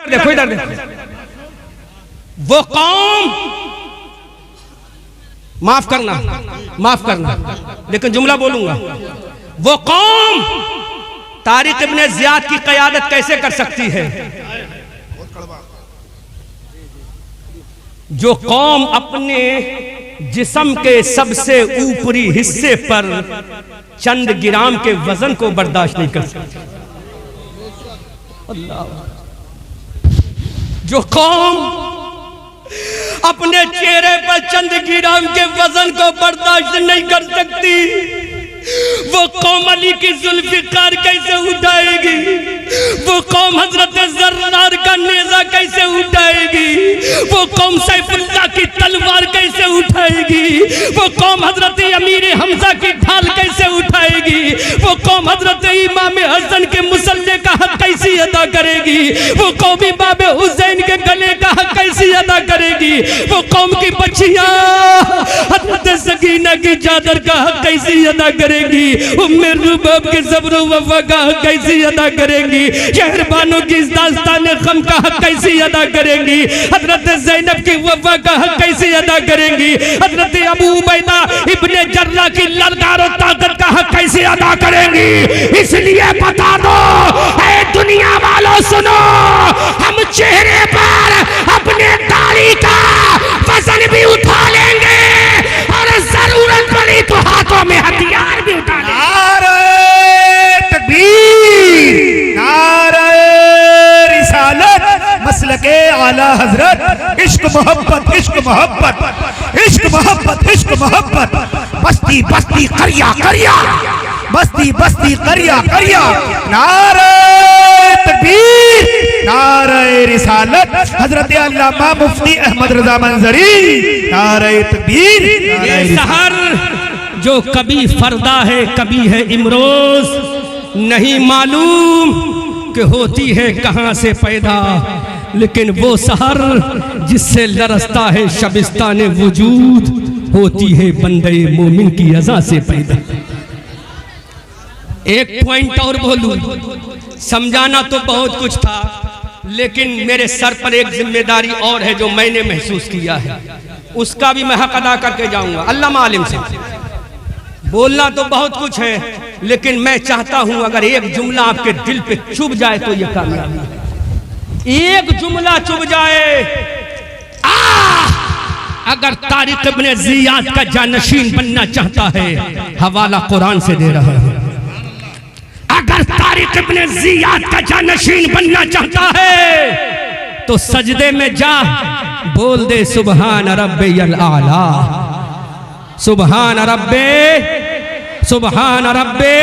देखो इधर देखो, वो कौम, माफ करना लेकिन जुमला बोलूंगा, वो कौम तारिक इब्ने जियाद की क़यादत कैसे कर सकती है? जो कौम अपने जिस्म के सबसे ऊपरी हिस्से पर चंद ग्राम के वजन को बर्दाश्त नहीं कर सकती। अल्लाह, जो कौम अपने चेहरे पर चंद ग्राम के वजन को बर्दाश्त नहीं कर सकती, वो कौम अली की जुल्फिकार कैसे उठाएगी? वो कौम हजरत जर्रार का नेजा कैसे उठाएगी? वो कौम सैफुल्लाह की तलवार कैसे उठाएगी? वो कौम हजरत अमीर हमजा की ढाल कैसे उठाएगी? वो कौम हजरत इमाम हसन के मुसल्ले का हक कैसे अदा करेगी? वो कौम इमाम हुसैन के गले का हक कैसे अदा करेगी? वो कौम की बच्चियां हजरत सकीना की चादर का हक कैसे अदा करेगी? उम्मे रुबाब के सब्र वफा का हक कैसे अदा करेंगी? शहरबानों की इस दास्तान गम का हक कैसे अदा करेंगी? हजरत ज़ैनब की वफा का हक कैसे अदा करेंगी? हजरत अबू उबैदा इब्ने जर्राह की ललकार और ताकत का हक कैसे अदा करेंगी? इसलिए बता दो ऐ दुनिया वालों, सुनो, हम चेहरे पर अपने दाढ़ी का वजन भी उठा लेंगे और जरूरत पड़ी तो हाथों में हथियार भी उठा लेंगे। नारे तकबीर, नारे रिसालत, मसलके आला हजरत, इश्क मोहब्बत, इश्क मोहब्बत, इश्क मोहब्बत, इश्क मोहब्बत, बस्ती बस्ती करिया करिया, बस्ती बस्ती करिया करिया, नारे तकबीर, नारे रिसालत, हजरत अल्लामा मुफ्ती अहमद रजा मंजरी, नारे तकबीर। ये सहर जो कभी फरदा है कभी है इमरोज, नहीं मालूम कि होती है कहां से पैदा, लेकिन वो सहर जिससे लरसता है शबिस्तान वजूद, होती है बंदे मोमिन की अज़ा से पैदा। एक पॉइंट और बोलूं, समझाना तो बहुत कुछ था, लेकिन मेरे सर पर एक जिम्मेदारी और है जो मैंने महसूस किया है, उसका भी मैं हक अदा करके जाऊंगा। अल्लाह मालिम से बोलना तो बहुत कुछ है, लेकिन मैं चाहता हूं अगर एक जुमला आपके दिल पे चुभ जाए तो यह कामयाबी है। एक जुमला चुभ जाए, अगर तारिक इब्ने जियाद का जानशीन बनना चाहता है, हवाला कुरान से दे रहा है, अगर तारिक इब्ने जियाद का जानशीन बनना चाहता है तो सजदे में जा, बोल दे सुबहान रब्बियल आला, सुबहान रब्बे, सुबहान रब्बे।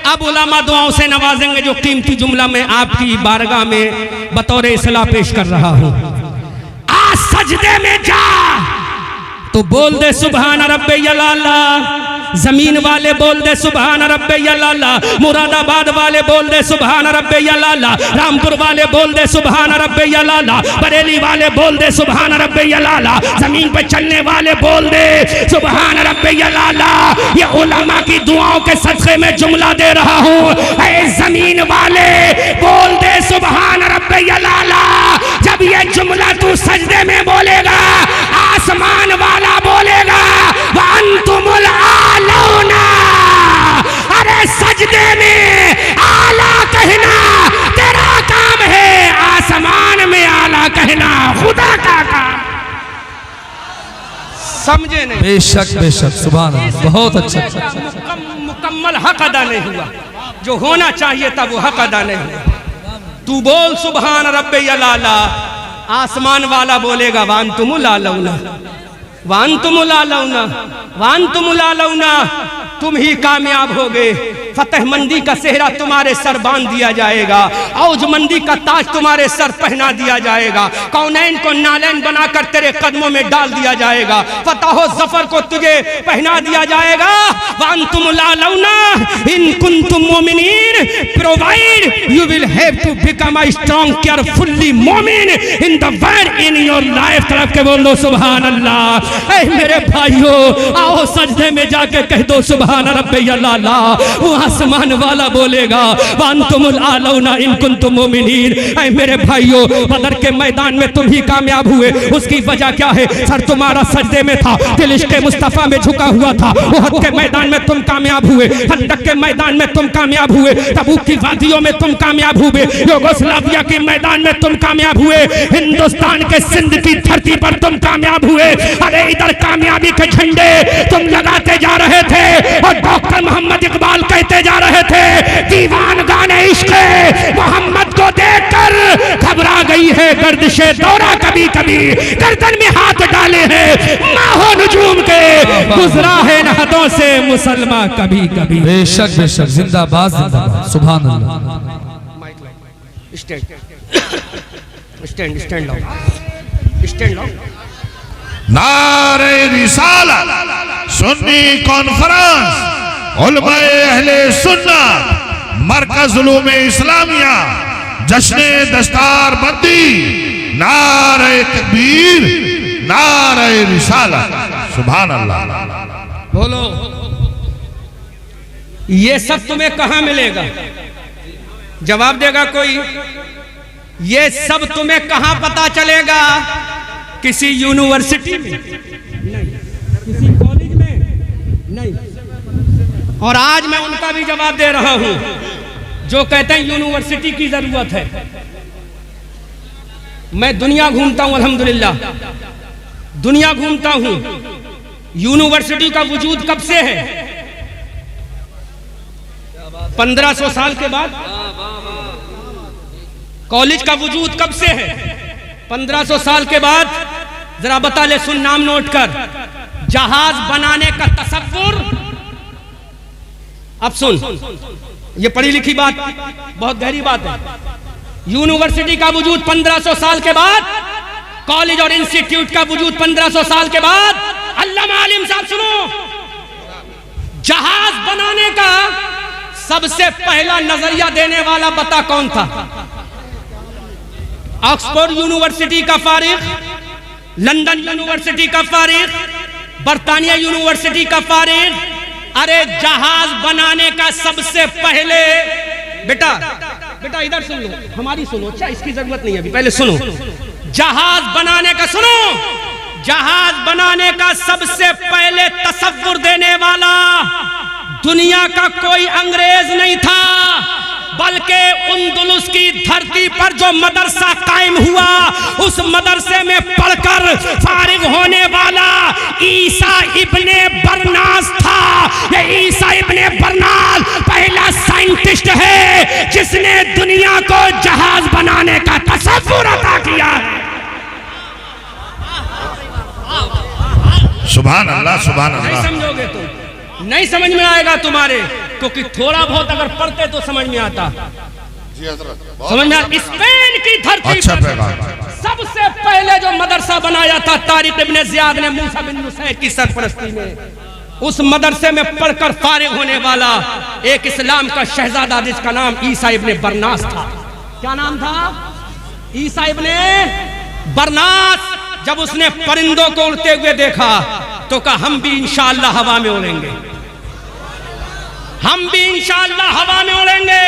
अब उलमा दुआओं से नवाजेंगे जो कीमती जुमला मैं आपकी बारगाह में बतौर इस्लाह पेश कर रहा हूं। आज सजदे में जा तो बोल दे सुबहान रब्बियल आला, जमीन वाले बोल दे सुबहान रब्बियल आला, मुरादाबाद वाले बोल दे सुबहान रब्बियल आला, रामपुर वाले बोल दे सुबहान रब्बियल आला, बरेली वाले बोल दे सुबहान रब्बियल आला, जमीन पे चलने वाले बोल दे सुबहान रब्बियल आला। ये उलमा की दुआओं के सदक़े में जुमला दे रहा हूँ, ऐ जमीन वाले बोल दे सुबहान रब्बियल आला। जब ये जुमला तू सजदे में बोलेगा, आसमान वाला बोलेगा वअंतुमुल आलौना, अरे सजदे में आला कहना तेरा काम है, आसमान में आला कहना खुदा का काम। समझे नहीं? बेशक बेशक, सुभान अल्लाह, बहुत अच्छा। मुकम्मल हक अदा नहीं हुआ, जो होना चाहिए था वो हक अदा नहीं हुआ। तू बोल सुबहान रब्बियल आला, आसमान वाला बोलेगा वांतुमुल आलौना, वांतुमुल आलौना, वांतुमुल आलौना, तुम ही कामयाब होगे। फतहमंदी का सेहरा तुम्हारे सर बांध दिया जाएगा, औजमंदी का ताज तुम्हारे सर पहना दिया जाएगा, कौनैन को नालैन बनाकर तेरे कदमों में डाल दिया जाएगा, फतह जफर को तुझे पहना दिया जाएगा। वांतुमुल आलौना इन कुंतुम मोमिनीन, provide you will have to become a strong carefully मोमिन in the world in your life. तरफ के बोल दो सुभान अल्लाह। ऐ मेरे भाइयों, आओ सजदे में जाके कह दो सुभान रब्बियल आला। वहां आसमान वाला बोलेगा वांतुमुल आलौना इन कुंतुम मोमिनीन। ऐ मेरे भाइयों, बदर के मैदान में तुम ही कामयाब हुए। उसकी वजह क्या है? सर तुम्हारा सजदे में था, दिल इश्क़े मुस्तफा में झुका हुआ था। उहद के मैदान में तुम कामयाब हुए, खंदक के मैदान में तुम कामयाब हुए, तबूक की वादियों में तुम कामयाब हुए, युगोस्लाविया के मैदान में तुम कामयाब हुए, हिंदुस्तान के सिंध की धरती पर तुम कामयाब हुए। अरे इधर कामयाबी के झंडे तुम लगाते जा रहे थे और डॉक्टर मोहम्मद इकबाल कहते जा रहे थे दीवान गाने इश्क़ मोहम्मद को देखकर घबरा गई है गर्दिशे दौरा, कभी कभी गर्दन में हाथ डाले हैं माहो नजूम के, गुजरा है नहदों से मुसलमान कभी कभी। बेशक बेशक, जिंदाबाद जिंदाबाद, सुभान अल्लाह। स्टैंड स्टैंड लाओ, स्टैंड लाओ। नारे रिसालत सुन्नी कॉन्फ्रेंस उलमाए अहले सुन्नत मरकज उलूमे इस्लामिया जश्ने दस्तार बंदी, नारे तकबीर, नारे रिसालत, सुभान अल्लाह। बोलो, ये सब तुम्हें कहां मिलेगा? जवाब देगा कोई? ये सब तुम्हें कहां पता चलेगा? किसी यूनिवर्सिटी में नहीं, किसी कॉलेज में नहीं। और आज मैं उनका भी जवाब दे रहा हूं जो कहते हैं यूनिवर्सिटी की जरूरत है। मैं दुनिया घूमता हूं, अल्हम्दुलिल्लाह दुनिया घूमता हूं। यूनिवर्सिटी का वजूद कब से है? 1500 साल के बाद। कॉलेज का वजूद कब से है? 1500 साल के बाद। जरा बता ले, सुन, नाम नोट कर। जहाज बनाने का तसव्वुर, अब सुन, ये पढ़ी लिखी बात, बहुत गहरी बात है। यूनिवर्सिटी का वजूद 1500 साल के बाद, कॉलेज और इंस्टीट्यूट का वजूद 1500 साल के बाद। अल्लामा आलिम साहब सुनो, जहाज बनाने का सबसे पहला नजरिया देने वाला बता कौन था? ऑक्सफोर्ड यूनिवर्सिटी का फारिग, लंदन यूनिवर्सिटी का फारिग, बर्तानिया यूनिवर्सिटी का फारिग। अरे जहाज बनाने का सबसे पहले, बेटा बेटा इधर सुन लो, हमारी सुनो, अच्छा इसकी जरूरत नहीं है अभी, पहले सुनो। जहाज बनाने का, सुनो, जहाज बनाने का सबसे पहले तसव्वुर देने वाला दुनिया का कोई अंग्रेज नहीं था, बल्कि उंदुलुस की धरती पर जो मदरसा कायम हुआ, उस मदरसे में पढ़कर फारिग होने वाला ईसा इब्ने बरनास था। ये ईसा इब्ने बरनास पहला साइंटिस्ट है जिसने दुनिया को जहाज बनाने का तसव्वुर अता किया है। सुभान अल्लाह, सुभान नहीं अल्लाह। समझोगे तुम, नहीं समझ में आएगा तुम्हारे, क्योंकि थोड़ा बहुत अगर पढ़ते तो समझ में आता। समझ में आता? स्पेन की धरती अच्छा पर सबसे पहले जो मदरसा बनाया था तारिक इब्ने जियाद ने मूसा बिन नुसैर की सरपरस्ती में, उस मदरसे में पढ़कर फारिग होने वाला एक इस्लाम का शहजादा जिसका नाम ईसा इब्ने बरनास था। क्या नाम था? ईसा इब्ने बरनास। जब उसने परिंदों को उड़ते हुए देखा तो कहा हम भी इंशाअल्लाह हवा में उड़ेंगे, हम भी इंशाअल्लाह हवा में उड़ेंगे।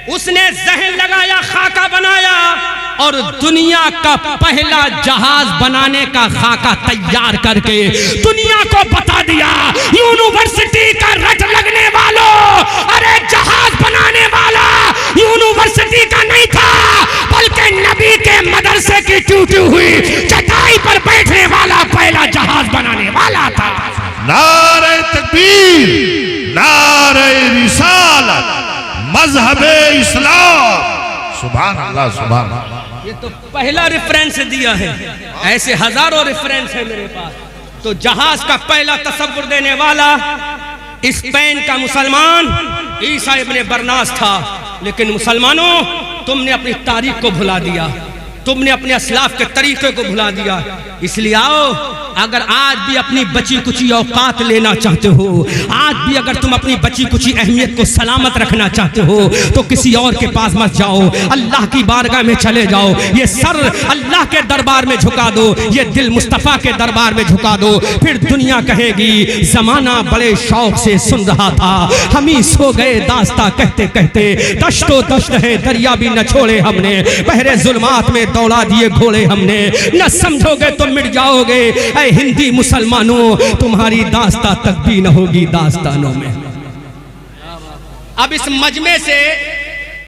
उसने जहन लगाया, खाका बनाया और दुनिया का पहला जहाज बनाने का खाका तैयार करके दुनिया को बता दिया। यूनिवर्सिटी का रट लगने वालों, अरे जहाज बनाने वाला यूनिवर्सिटी का नहीं था, बल्कि नबी के मदरसे की टूटी हुई चटाई पर बैठने वाला पहला जहाज बनाने वाला था। नारे तकबीर, नारे रिसालत, मजहबे इस्लाम, सुभान अल्लाह, सुभान अल्लाह। ये तो पहला रेफरेंस दिया है, ऐसे हजारों रेफरेंस है मेरे पास। तो जहाज का पहला तसव्वुर देने वाला स्पेन का मुसलमान ईसा इब्ने बरनास था। लेकिन मुसलमानों, तुमने अपनी तारीख को भुला दिया, तुमने अपने असलाफ के तरीके को भुला दिया। इसलिए आओ अगर आज भी अपनी बची कुची औकात लेना चाहते हो, आज भी अगर तुम अपनी बची कुची अहमियत को सलामत रखना चाहते हो, तो किसी और के पास मत जाओ, अल्लाह की बारगाह में चले जाओ। ये सर अल्लाह के दरबार में झुका दो, ये दिल मुस्तफ़ा के दरबार में झुका दो। फिर दुनिया कहेगी जमाना बड़े शौक से सुन रहा था, हम ही सो गए दास्ता कहते कहते। दश्तो दश्त है दरिया भी न छोड़े हमने, बहरे जुल्मात में दौड़ा दिए घोड़े हमने। न समझोगे तो मिट जाओगे ऐ हिंदी मुसलमानों, तुम्हारी दास्ता तक भी न होगी दास्तानों में। अब इस मजमे से